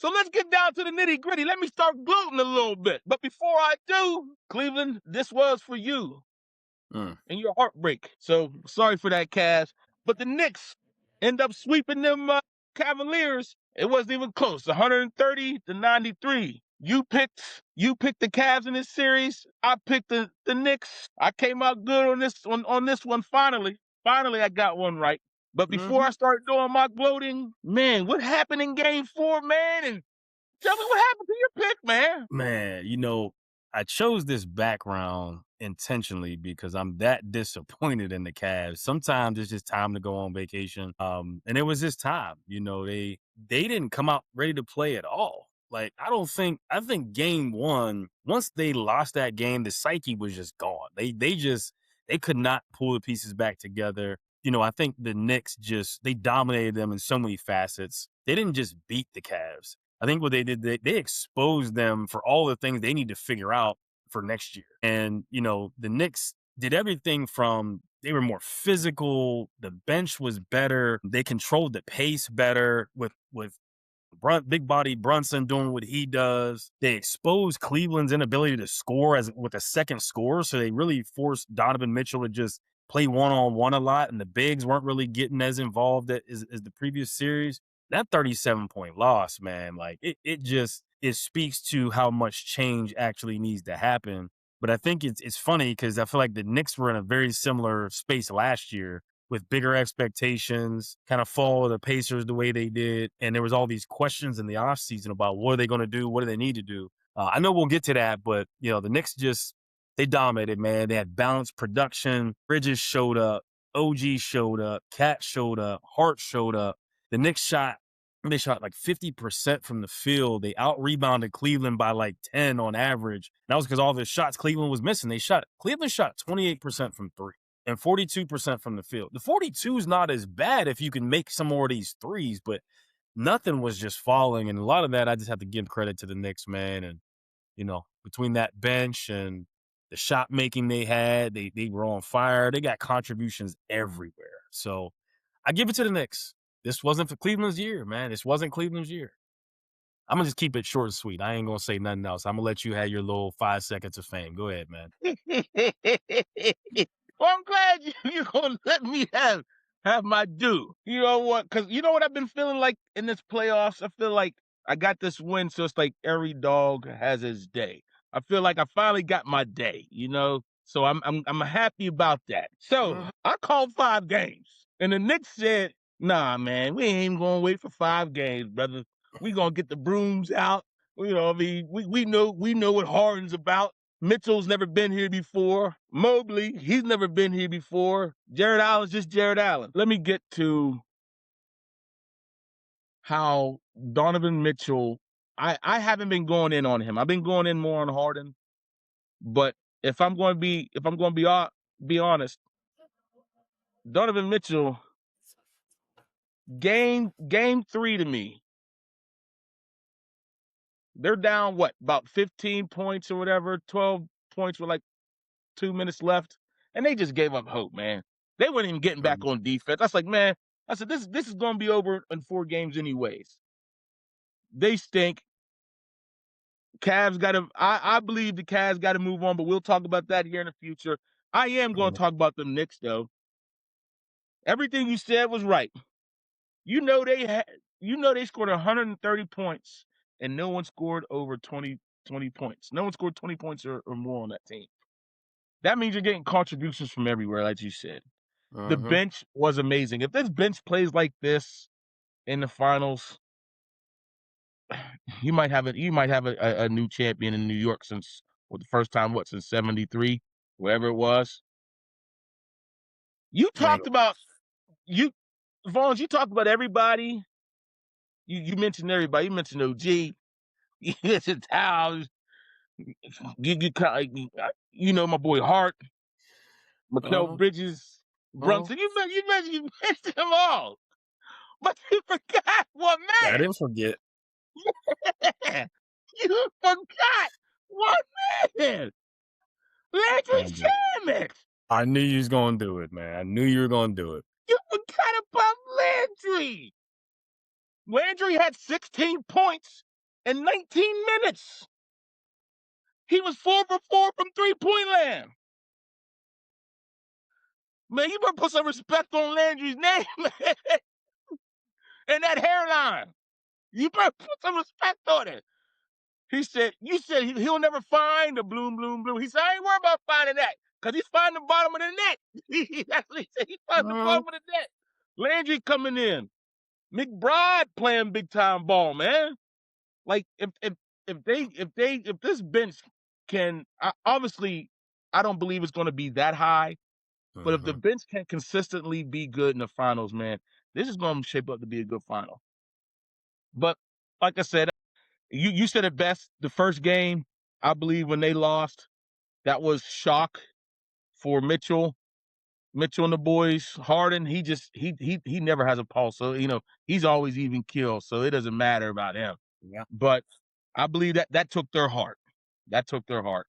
So let's get down to the nitty-gritty. Let me start gloating a little bit. But before I do, Cleveland, this was for you Mm. and your heartbreak. So sorry for that, Cavs. But the Knicks end up sweeping them Cavaliers. It wasn't even close, 130-93. You picked the Cavs in this series. I picked the Knicks. I came out good on this one finally. Finally, I got one right. But before I start doing my gloating, man, what happened in Game 4, man? And tell me what happened to your pick, man. Man, I chose this background intentionally because I'm that disappointed in the Cavs. Sometimes it's just time to go on vacation. And it was this time. They didn't come out ready to play at all. Like, I think game one, once they lost that game, the psyche was just gone. They could not pull the pieces back together. I think the Knicks they dominated them in so many facets. They didn't just beat the Cavs. I think what they did, they exposed them for all the things they need to figure out for next year. And, the Knicks did everything from they were more physical. The bench was better. They controlled the pace better with big body Brunson doing what he does. They exposed Cleveland's inability to score with a second scorer. So they really forced Donovan Mitchell to just play one-on-one a lot. And the bigs weren't really getting as involved as the previous series. That 37-point loss, man, like it speaks to how much change actually needs to happen. But I think it's funny because I feel like the Knicks were in a very similar space last year with bigger expectations, kind of follow the Pacers the way they did. And there was all these questions in the offseason about what are they going to do? What do they need to do? I know we'll get to that, but, the Knicks they dominated, man. They had balanced production. Bridges showed up. OG showed up. Cat showed up. Hart showed up. The Knicks shot like 50% from the field. They out-rebounded Cleveland by like 10 on average. And that was because all the shots Cleveland was missing. Cleveland shot 28% from three and 42% from the field. The 42 is not as bad if you can make some more of these threes, but nothing was just falling. And a lot of that, I just have to give credit to the Knicks, man. And, between that bench and the shot making they had, they were on fire. They got contributions everywhere. So I give it to the Knicks. This wasn't for Cleveland's year, man. This wasn't Cleveland's year. I'm going to just keep it short and sweet. I ain't going to say nothing else. I'm going to let you have your little 5 seconds of fame. Go ahead, man. Well, I'm glad you're going to let me have my due. You know what? Because you know what I've been feeling like in this playoffs? I feel like I got this win, so it's like every dog has his day. I feel like I finally got my day, So I'm happy about that. So I called 5 games, and the Knicks said, "Nah, man, we ain't gonna wait for 5 games, brother. We gonna get the brooms out. We know what Harden's about. Mitchell's never been here before. Mobley, he's never been here before. Jared Allen's just Jared Allen." Let me get to how Donovan Mitchell. I haven't been going in on him. I've been going in more on Harden. But if I'm going to be honest, Donovan Mitchell, game 3 to me, they're down about 15 points or whatever, 12 points with like 2 minutes left, and they just gave up hope, man. They weren't even getting back on defense. I was like, man, this is going to be over in 4 games anyways. They stink. I believe the Cavs got to move on, but we'll talk about that here in the future. I am going to talk about them Knicks, though. Everything you said was right. They scored 130 points, and no one scored over 20 points. No one scored 20 points or more on that team. That means you're getting contributions from everywhere, like you said. The bench was amazing. If this bench plays like this in the finals, you might have a new champion in New York since the first time since 73, wherever it was. You talked about Vaughns, you talked about everybody. You mentioned everybody. You mentioned OG. You mentioned Towns. My boy Hart, Mikal Bridges, Brunson. You mentioned them all. But you forgot one man. I didn't forget. You forgot one man. Landry Shamet. I knew you was going to do it, man. I knew you were going to do it. You forgot about Landry. Landry had 16 points in 19 minutes. He was 4 for 4 from three-point land. Man, you better put some respect on Landry's name, man, and that hairline. You better put some respect on it. He said, you said he'll never find the bloom, bloom, bloom. He said, I ain't worried about finding that because he's finding the bottom of the net. That's what he said. He's finding the Mhm. bottom of the net. Landry coming in. McBride playing big time ball, man. Like if this bench can obviously I don't believe it's going to be that high, but if the Mhm. bench can consistently be good in the finals, man, this is going to shape up to be a good final. But like I said, you said it best. The first game, I believe, when they lost, that was shock for Mitchell. Mitchell and the boys. Harden, he never has a pulse, so he's always even kill, so it doesn't matter about him. Yeah. But I believe that took their heart. That took their heart.